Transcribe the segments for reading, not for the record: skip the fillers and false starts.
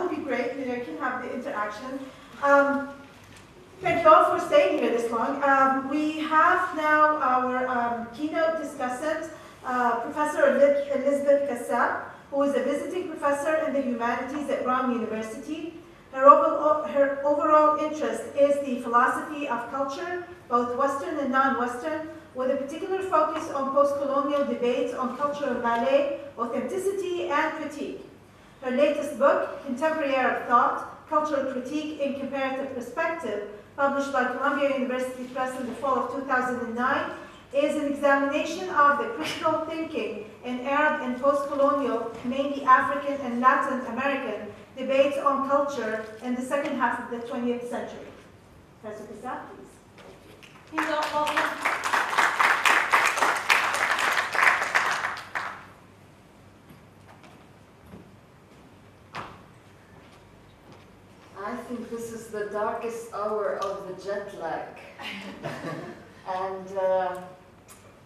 would be great. You know, you can have the interaction. Thank you all for staying here this long. We have now our keynote discussant, Professor Elizabeth Kassab, who is a visiting professor in the humanities at Brown University. Her overall interest is the philosophy of culture, both Western and non-Western, with a particular focus on post-colonial debates on cultural ballet, authenticity, and critique. Her latest book, Contemporary Arab Thought, Cultural Critique in Comparative Perspective, published by Columbia University Press in the fall of 2009, is an examination of the critical thinking in Arab and post-colonial, mainly African and Latin American, debates on culture in the second half of the 20th century. Professor Kassab, please. He's all welcome. I think this is the darkest hour of the jet lag. And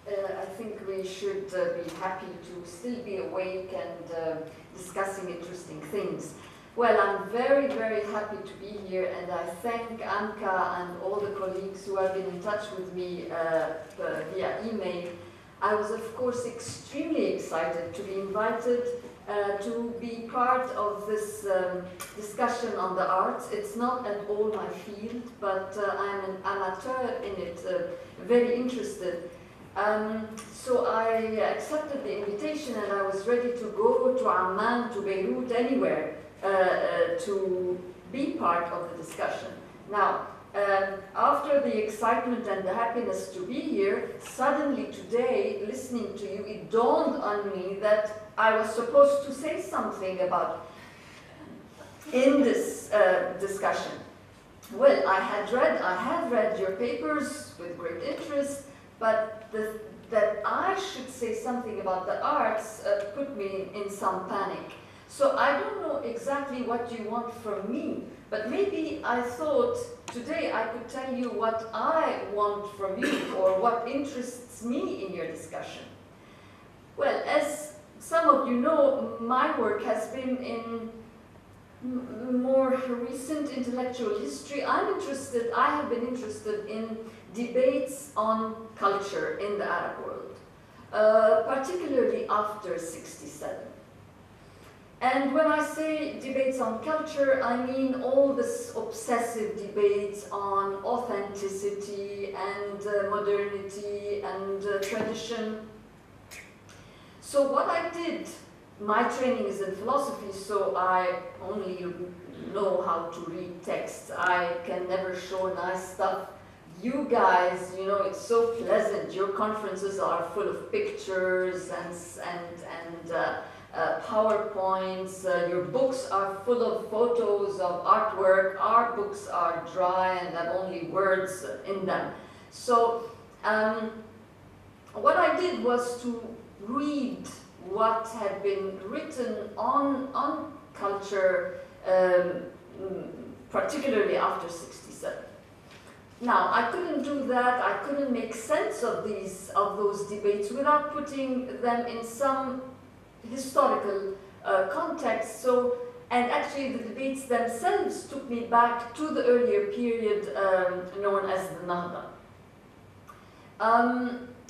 I think we should be happy to still be awake and discussing interesting things. Well, I'm very, very happy to be here, and I thank AMCA and all the colleagues who have been in touch with me via email. I was, of course, extremely excited to be invited to be part of this discussion on the arts. It's not at all my field, but I'm an amateur in it, very interested. So I accepted the invitation, and I was ready to go to Amman, to Beirut, anywhere to be part of the discussion. Now, after the excitement and the happiness to be here, suddenly today, listening to you, it dawned on me that I was supposed to say something about in this discussion. Well, I have read your papers with great interest, but that I should say something about the arts put me in some panic. So I don't know exactly what you want from me, but maybe I thought today I could tell you what I want from you or what interests me in your discussion. Well, as some of you know, my work has been in more recent intellectual history. I have been interested in debates on culture in the Arab world, particularly after '67. And when I say debates on culture, I mean all this obsessive debates on authenticity and modernity and tradition. So what I did, my training is in philosophy, so I only know how to read texts. I can never show nice stuff. You guys, you know, it's so pleasant. Your conferences are full of pictures and PowerPoints. Your books are full of photos of artwork. Our books are dry and have only words in them. So what I did was to read what had been written on culture, particularly after '67. Now, I couldn't do that. I couldn't make sense of those debates without putting them in some historical context. So, and actually the debates themselves took me back to the earlier period known as the Nahda.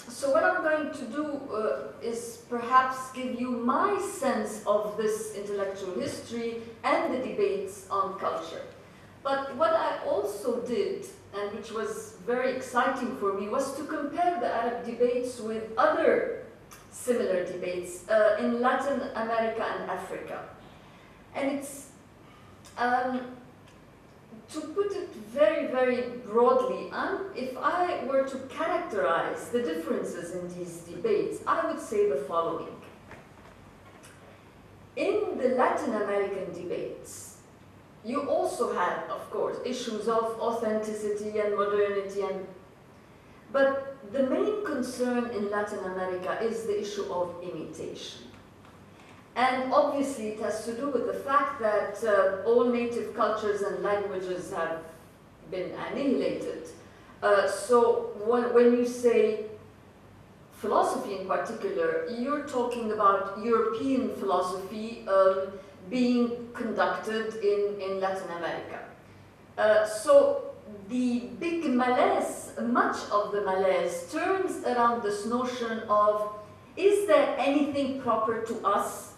So what I'm going to do is perhaps give you my sense of this intellectual history and the debates on culture. But what I also did, and which was very exciting for me, was to compare the Arab debates with other similar debates in Latin America and Africa. And it's, to put it very, very broadly, if I were to characterize the differences in these debates, I would say the following. In the Latin American debates, you also had, of course, issues of authenticity and modernity, but the main concern in Latin America is the issue of imitation. And obviously it has to do with the fact that all native cultures and languages have been annihilated. So when you say philosophy in particular, you're talking about European philosophy being conducted in Latin America. So the big malaise, much of the malaise, turns around this notion of, is there anything proper to us?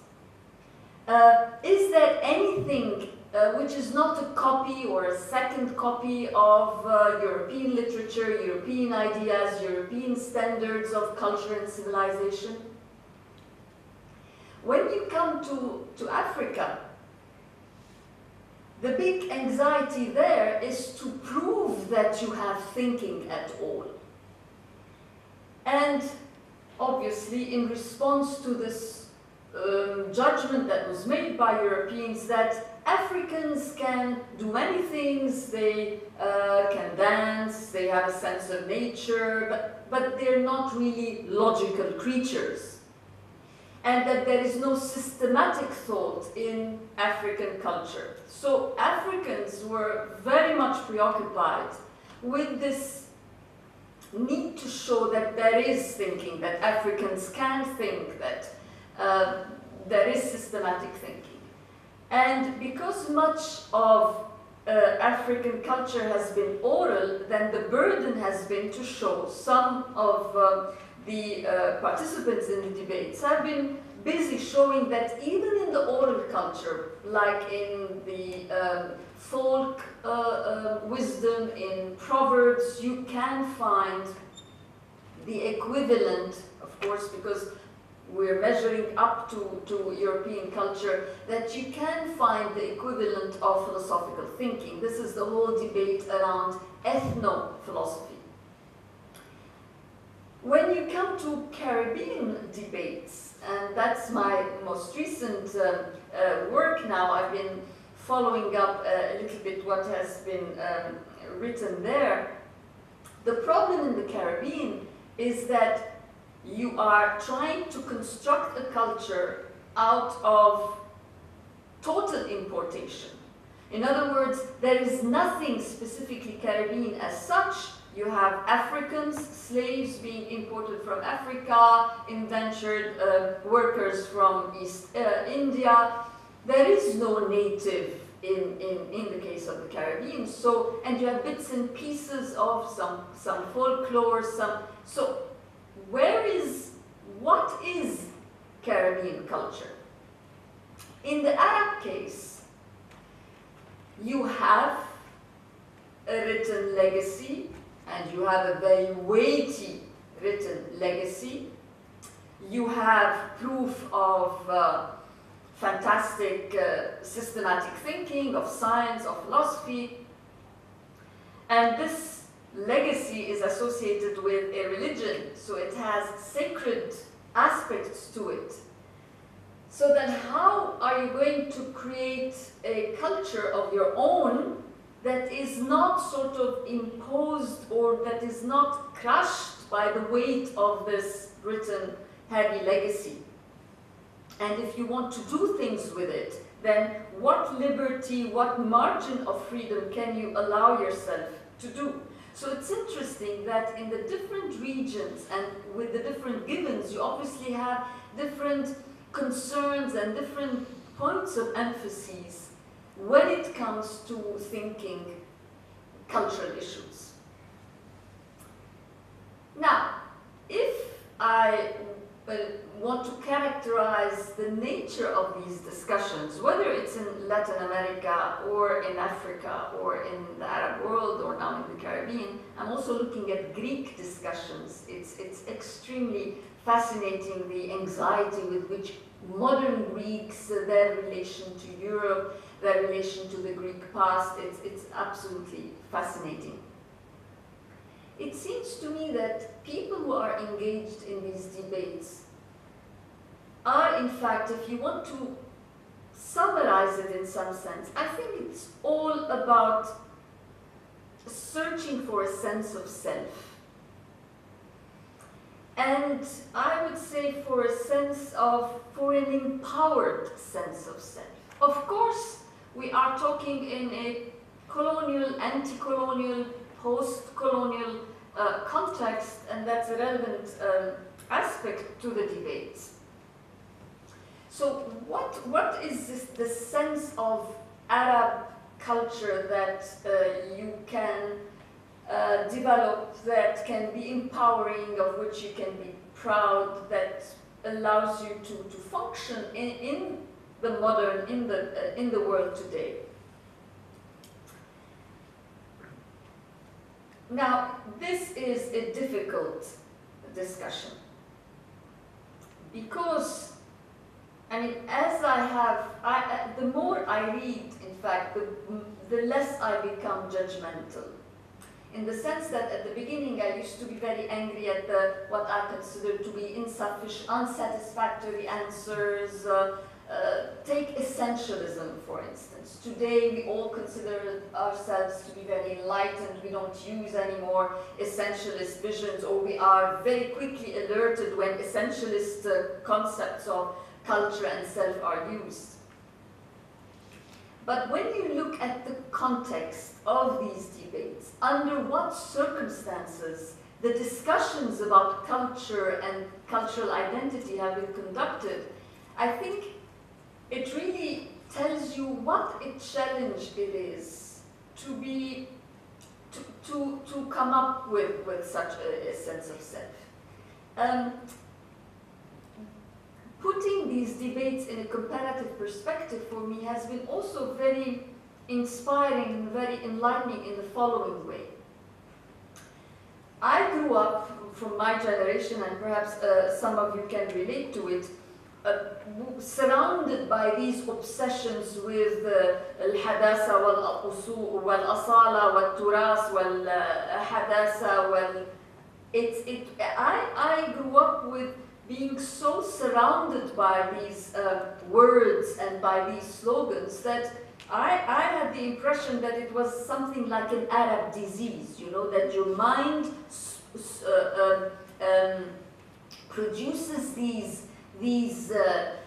Is there anything which is not a copy or a second copy of European literature, European ideas, European standards of culture and civilization? When you come to Africa, the big anxiety there is to prove that you have thinking at all. And obviously, in response to this judgment that was made by Europeans that Africans can do many things, they can dance, they have a sense of nature, but they're not really logical creatures. And that there is no systematic thought in African culture. So Africans were very much preoccupied with this need to show that there is thinking, that Africans can think, that there is systematic thinking. And because much of African culture has been oral, then the burden has been to show. Some of the participants in the debates have been busy showing that even in the oral culture, like in the folk wisdom, in proverbs, you can find the equivalent, of course, because we're measuring up to European culture, that you can find the equivalent of philosophical thinking. This is the whole debate around ethno-philosophy. When you come to Caribbean debates, and that's my most recent work now, I've been following up a little bit what has been written there. The problem in the Caribbean is that you are trying to construct a culture out of total importation. In other words, there is nothing specifically Caribbean as such. You have Africans, slaves being imported from Africa, indentured workers from East India. There is no native in the case of the Caribbean. So, and you have bits and pieces of some folklore, so what is Caribbean culture? In the Arab case, you have a written legacy, and you have a very weighty written legacy. You have proof of fantastic systematic thinking, of science, of philosophy. And this legacy is associated with a religion, so it has sacred aspects to it. So then how are you going to create a culture of your own that is not sort of imposed, or that is not crushed by the weight of this written heavy legacy? And if you want to do things with it, then what liberty, what margin of freedom can you allow yourself to do? So it's interesting that in the different regions and with the different givens, you obviously have different concerns and different points of emphasis when it comes to thinking cultural issues. Now, if I want to characterize the nature of these discussions, whether it's in Latin America or in Africa or in the Arab world or now in the Caribbean, I'm also looking at Greek discussions. It's extremely fascinating, the anxiety with which modern Greeks, their relation to Europe, their relation to the Greek past, it's absolutely fascinating. It seems to me that people who are engaged in these debates are, in fact, if you want to summarize it in some sense, I think it's all about searching for a sense of self. And I would say for an empowered sense of self. Of course, we are talking in a colonial, anti-colonial, post-colonial context, and that's a relevant aspect to the debates. So what is the sense of Arab culture that you can develop, that can be empowering, of which you can be proud, that allows you to function in the modern, in the world today? Now, this is a difficult discussion because, I mean, as the more I read, in fact, the less I become judgmental. In the sense that at the beginning I used to be very angry at what I consider to be insufficient, unsatisfactory answers. Take essentialism, for instance. Today we all consider ourselves to be very enlightened. We don't use anymore essentialist visions, or we are very quickly alerted when essentialist concepts of culture and self are used. But when you look at the context of these debates, under what circumstances the discussions about culture and cultural identity have been conducted, I think it really tells you what a challenge it is to come up with such a sense of self. Putting these debates in a comparative perspective for me has been also very inspiring and very enlightening in the following way. I grew up, from my generation, and perhaps some of you can relate to it, surrounded by these obsessions with al-hadasa wal-asala wal-turas wal-hadasa. I grew up with being so surrounded by these words and by these slogans that I had the impression that it was something like an Arab disease, you know, that your mind produces these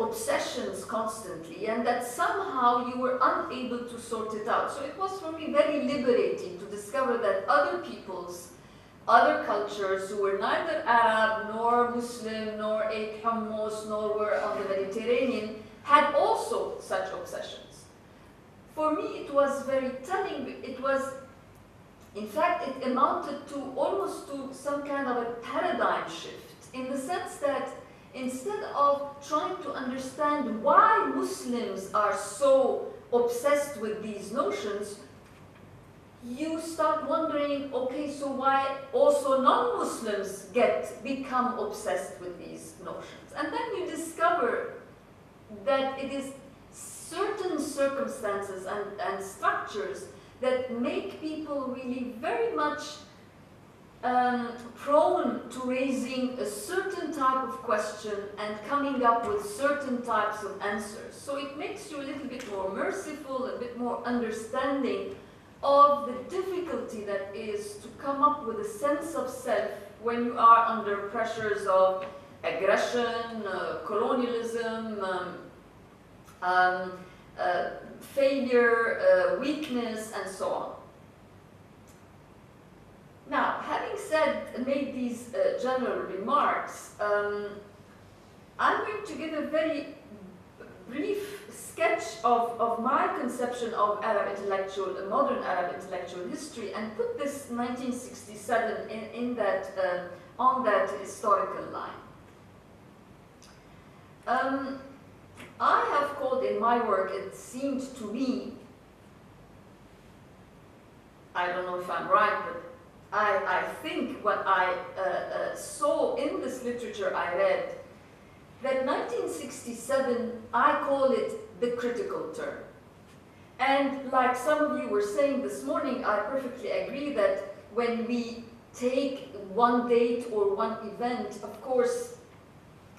obsessions constantly, and that somehow you were unable to sort it out. So it was for me very liberating to discover that other cultures who were neither Arab nor Muslim nor ate hummus nor were on the Mediterranean had also such obsessions. For me it was very telling. It was, in fact, it amounted to almost to some kind of a paradigm shift, in the sense that instead of trying to understand why Muslims are so obsessed with these notions, you start wondering, okay, so why also non-Muslims become obsessed with these notions? And then you discover that it is certain circumstances and structures that make people really very much prone to raising a certain type of question and coming up with certain types of answers. So it makes you a little bit more merciful, a bit more understanding of the difficulty that is to come up with a sense of self when you are under pressures of aggression, colonialism, failure, weakness, and so on. Now, having made these general remarks, I'm going to give a very brief sketch of my conception of Arab intellectual, modern Arab intellectual history, and put this 1967 on that historical line. I have called in my work, it seemed to me, I don't know if I'm right, but I think what I saw in this literature I read, that 1967, I call it the critical turn. And like some of you were saying this morning, I perfectly agree that when we take one date or one event, of course,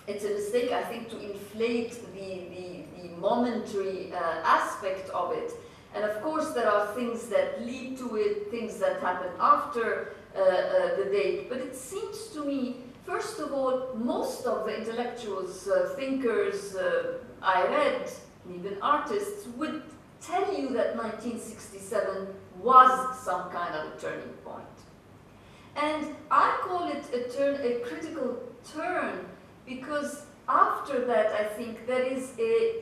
it's a mistake, I think, to inflate the momentary aspect of it. And of course, there are things that lead to it, things that happen after the date. But it seems to me, first of all, most of the intellectuals, thinkers I read, even artists, would tell you that 1967 was some kind of a turning point. And I call it a critical turn, because after that, I think there is a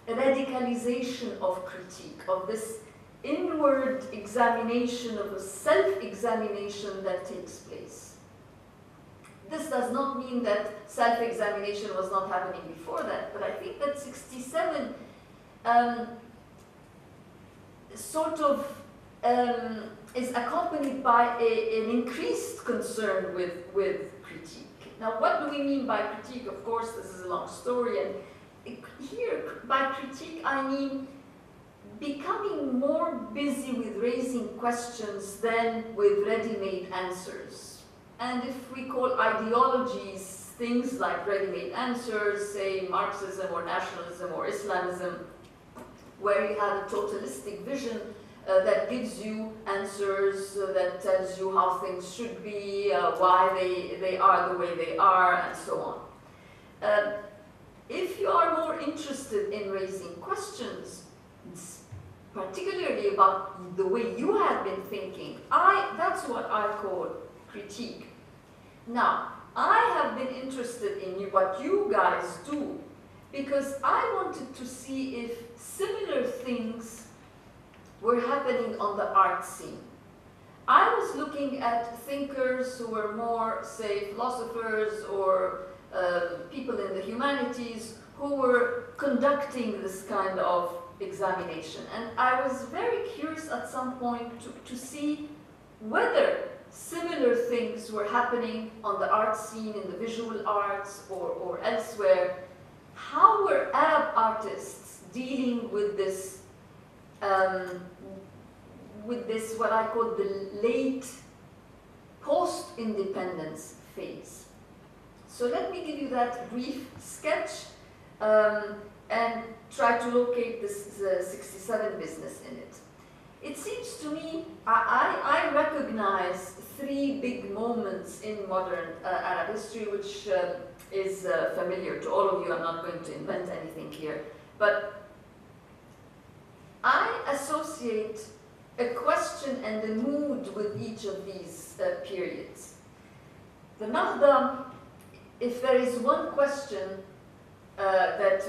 radicalization of critique, of this inward examination, of a self-examination that takes place. This does not mean that self-examination was not happening before that, but I think that 67 sort of is accompanied by an increased concern with critique. Now, what do we mean by critique? Of course, this is a long story, and here, by critique, I mean becoming more busy with raising questions than with ready-made answers. And if we call ideologies things like ready-made answers, say Marxism or nationalism or Islamism, where you have a totalistic vision that gives you answers, that tells you how things should be, why they are the way they are, and so on. If you are more interested in raising questions, particularly about the way you have been thinking, that's what I call critique. Now, I have been interested in what you guys do because I wanted to see if similar things were happening on the art scene. I was looking at thinkers who were more, say, philosophers or people in the humanities who were conducting this kind of examination. And I was very curious at some point to see whether similar things were happening on the art scene, in the visual arts or elsewhere. How were Arab artists dealing with this what I call the late post-independence phase? So let me give you that brief sketch and try to locate this 67 business in it. It seems to me, I recognize three big moments in modern Arab history, which is familiar to all of you. I'm not going to invent anything here. But I associate a question and a mood with each of these periods. The Nahda, if there is one question that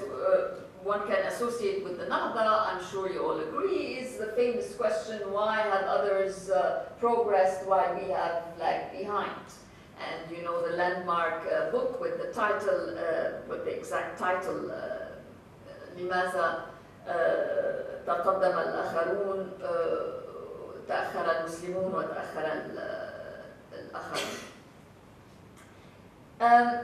one can associate with the Nahda, I'm sure you all agree, is the famous question, why have others progressed while we have lagged behind? And you know the landmark book with the title, with the exact title, لماذا تقدم الآخرون تأخر المسلمون وتأخر الآخرون.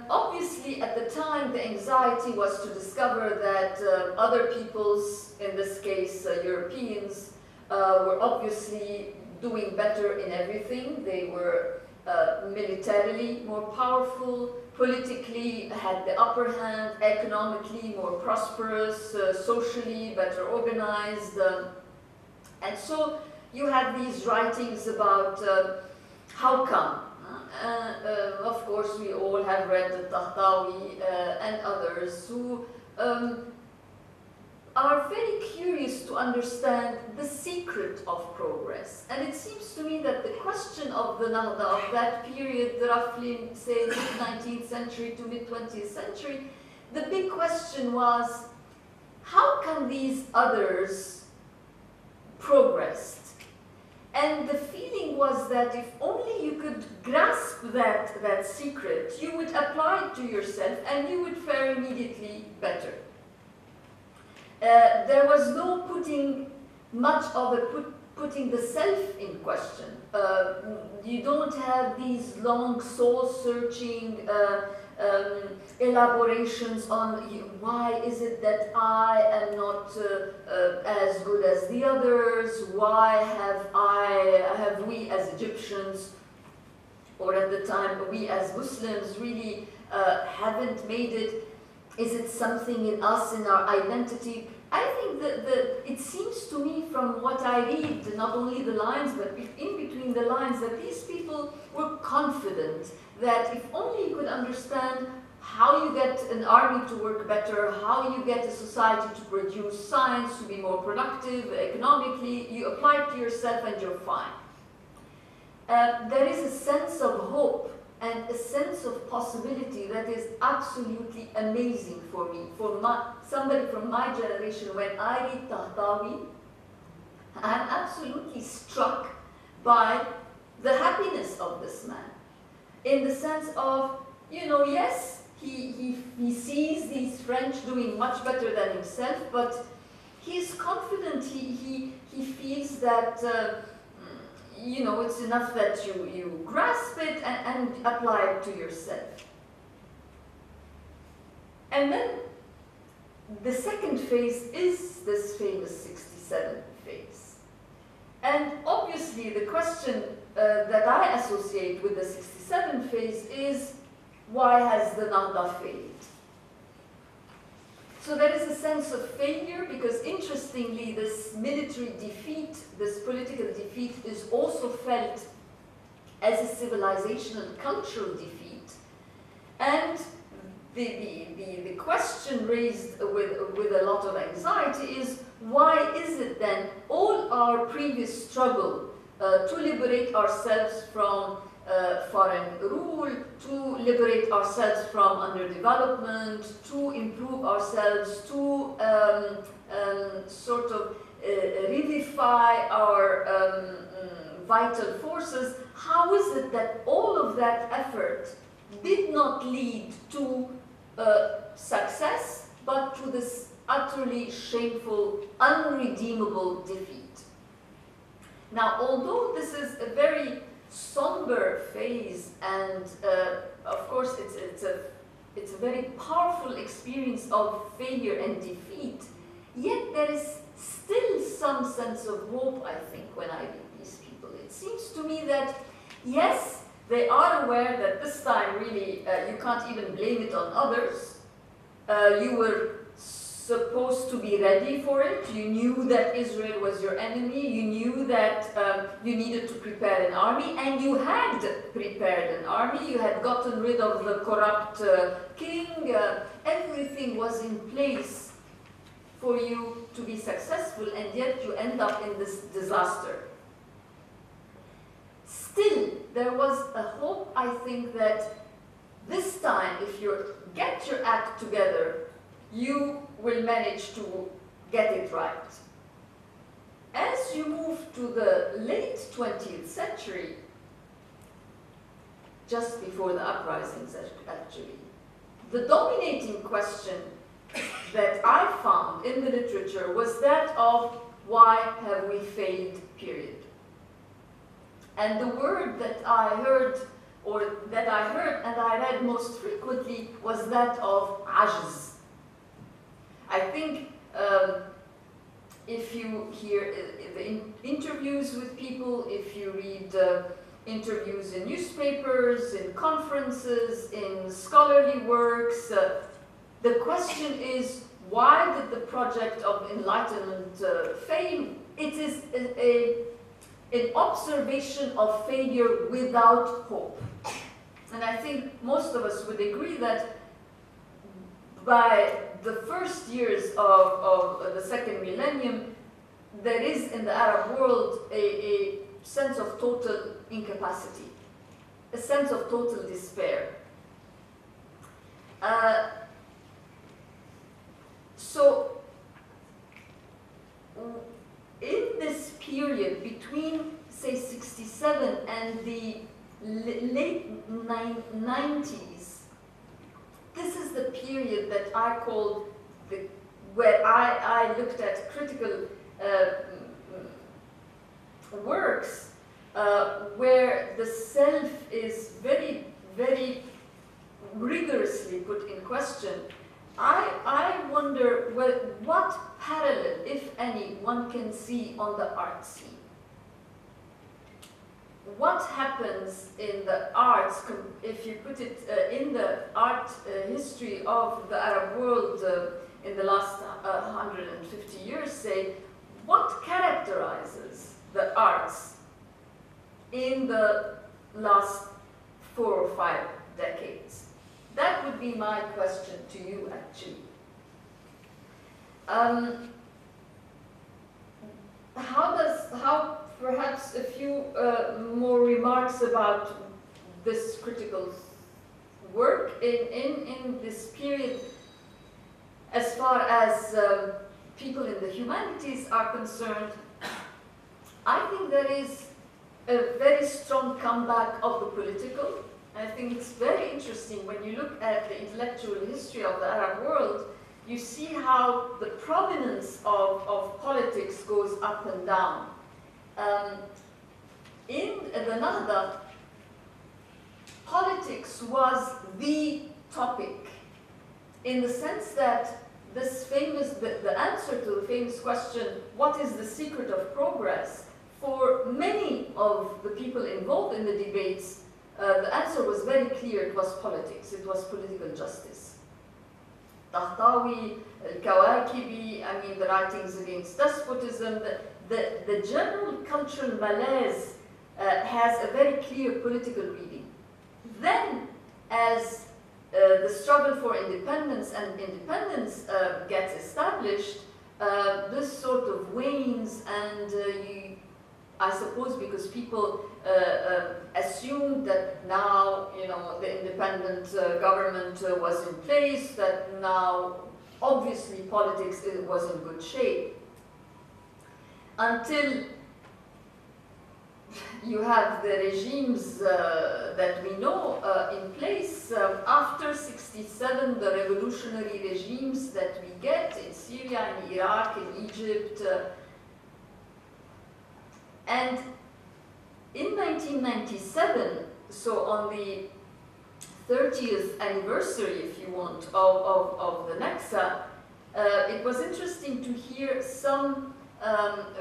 Obviously, at the time, the anxiety was to discover that other peoples, in this case Europeans, were obviously doing better in everything. They were militarily more powerful, politically had the upper hand, economically more prosperous, socially better organized. And so you had these writings about how come. Of course, we all have read the Tahtawi and others who are very curious to understand the secret of progress. And it seems to me that the question of the Nahda of that period, roughly, say, mid-19th century to mid-20th century, the big question was, how can these others progress? And the feeling was that if only you could grasp that secret, you would apply it to yourself and you would fare immediately better. There was no putting much of putting the self in question. You don't have these long soul-searching elaborations on why is it that I am not as good as the others, why have we as Egyptians, or at the time we as Muslims really haven't made it, is it something in us, in our identity? I think that it seems to me from what I read, not only the lines, but in between the lines, that these people were confident that if only you could understand how you get an army to work better, how you get a society to produce science, to be more productive economically, you apply it to yourself and you're fine. There is a sense of hope and a sense of possibility that is absolutely amazing for me. For somebody from my generation, when I read Tahtawi, I'm absolutely struck by the happiness of this man. In the sense of, you know, yes, he sees these French doing much better than himself, but he's confident, he feels that, you know, it's enough that you grasp it and apply it to yourself. And then the second phase is this famous 67 phase. And obviously the question that I associate with the 67 phase is, why has the Nahda failed? So there is a sense of failure because, interestingly, this military defeat, this political defeat, is also felt as a civilizational, cultural defeat. And the question raised with a lot of anxiety is, why is it then all our previous struggle to liberate ourselves from foreign rule, to liberate ourselves from underdevelopment, to improve ourselves, to sort of revivify our vital forces, how is it that all of that effort did not lead to success, but to this utterly shameful, unredeemable defeat? Now, although this is a very somber phase, and of course it's a very powerful experience of failure and defeat, yet there is still some sense of hope, I think, when I read these people. It seems to me that, yes, they are aware that this time really you can't even blame it on others. You were supposed to be ready for it. You knew that Israel was your enemy. You knew that you needed to prepare an army, and you had prepared an army. You had gotten rid of the corrupt king. Everything was in place for you to be successful, and yet you end up in this disaster. Still, there was a hope, I think, that this time, if you get your act together, you will manage to get it right. As you move to the late 20th century, just before the uprisings actually, the dominating question that I found in the literature was that of, why have we failed, period. And the word that I heard, and I read most frequently, was that of ajz. I think if you hear the interviews with people, if you read interviews in newspapers, in conferences, in scholarly works, the question is, why did the project of enlightenment fail? It is an observation of failure without hope. And I think most of us would agree that by the first years of the second millennium, there is in the Arab world a sense of total incapacity, a sense of total despair. So, in this period between, say, 67 and the late 90s, this is the period that I called where I looked at critical works where the self is very, very rigorously put in question. I wonder what parallel, if any, one can see on the art scene. What happens in the arts, if you put it in the art history of the Arab world in the last 150 years, say, what characterizes the arts in the last 4 or 5 decades? That would be my question to you, actually. How perhaps a few more remarks about this critical work in this period, as far as people in the humanities are concerned, I think there is a very strong comeback of the political. I think it's very interesting when you look at the intellectual history of the Arab world, you see how the prominence of politics goes up and down. In the Nahda, politics was the topic, in the sense that this famous, the answer to the famous question, what is the secret of progress? For many of the people involved in the debates, the answer was very clear. It was politics. It was political justice. Tahtawi, Al-Kawakibi, I mean, the writings against despotism, the general cultural malaise has a very clear political reading. Then, as the struggle for independence and independence gets established, this sort of wanes, and I suppose because people assumed that now, you know, the independent government was in place, that now obviously politics was in good shape. Until you have the regimes that we know in place. After 67, the revolutionary regimes that we get in Syria, in Iraq, in Egypt, and in 1997, so on the 30th anniversary, if you want, of the Naksa, it was interesting to hear some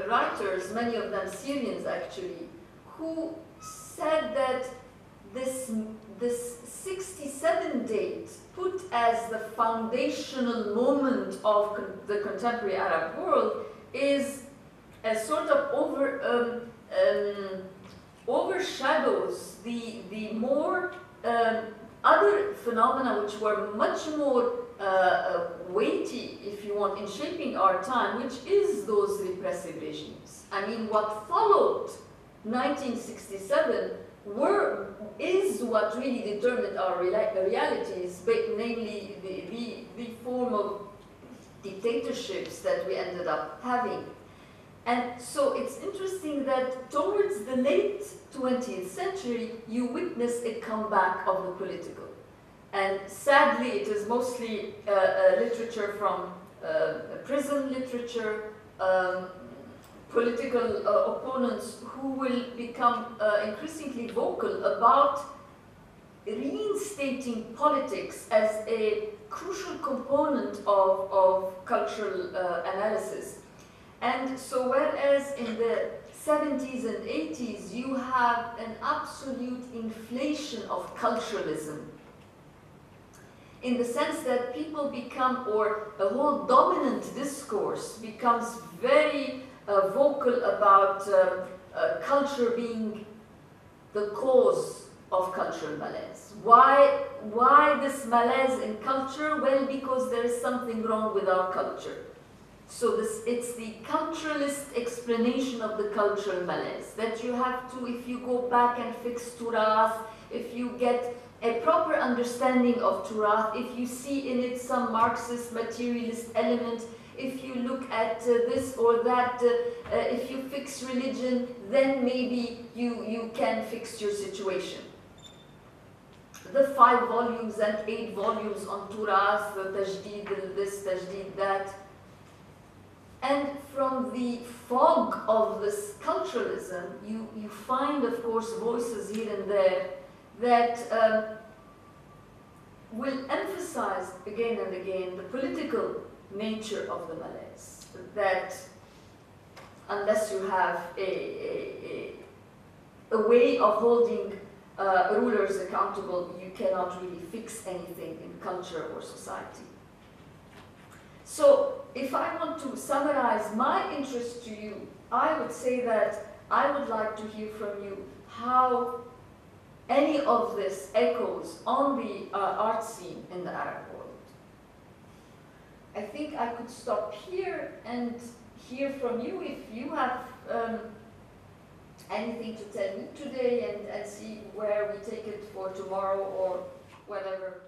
writers, many of them Syrians actually, who said that this 67 date, put as the foundational moment of the contemporary Arab world, is a sort of overshadows the more other phenomena which were much more weighty, if you want, in shaping our time, which is those repressive regimes. I mean, what followed 1967 is what really determined our realities, namely the form of dictatorships that we ended up having. And so it's interesting that towards the late 20th century, you witness a comeback of the political. And sadly, it is mostly literature from prison literature, political opponents who will become increasingly vocal about reinstating politics as a crucial component of cultural analysis. And so whereas in the 70s and 80s you have an absolute inflation of culturalism, in the sense that people become, or a whole dominant discourse becomes very vocal about culture being the cause of cultural malaise. Why this malaise in culture? Well, because there is something wrong with our culture. So it's the culturalist explanation of the cultural malaise, that you have to, if you go back and fix Turath, if you get a proper understanding of Turath, if you see in it some Marxist materialist element, if you look at this or that, if you fix religion, then maybe you can fix your situation. The 5 volumes and 8 volumes on Turath, the Tajdeed this, Tajdeed that. And from the fog of this culturalism, you find, of course, voices here and there that will emphasize again and again the political nature of the malaise. That unless you have a way of holding rulers accountable, you cannot really fix anything in culture or society. So, if I want to summarize my interest to you, I would say that I would like to hear from you how any of this echoes on the art scene in the Arab world. I think I could stop here and hear from you if you have anything to tell me today and see where we take it for tomorrow or whatever.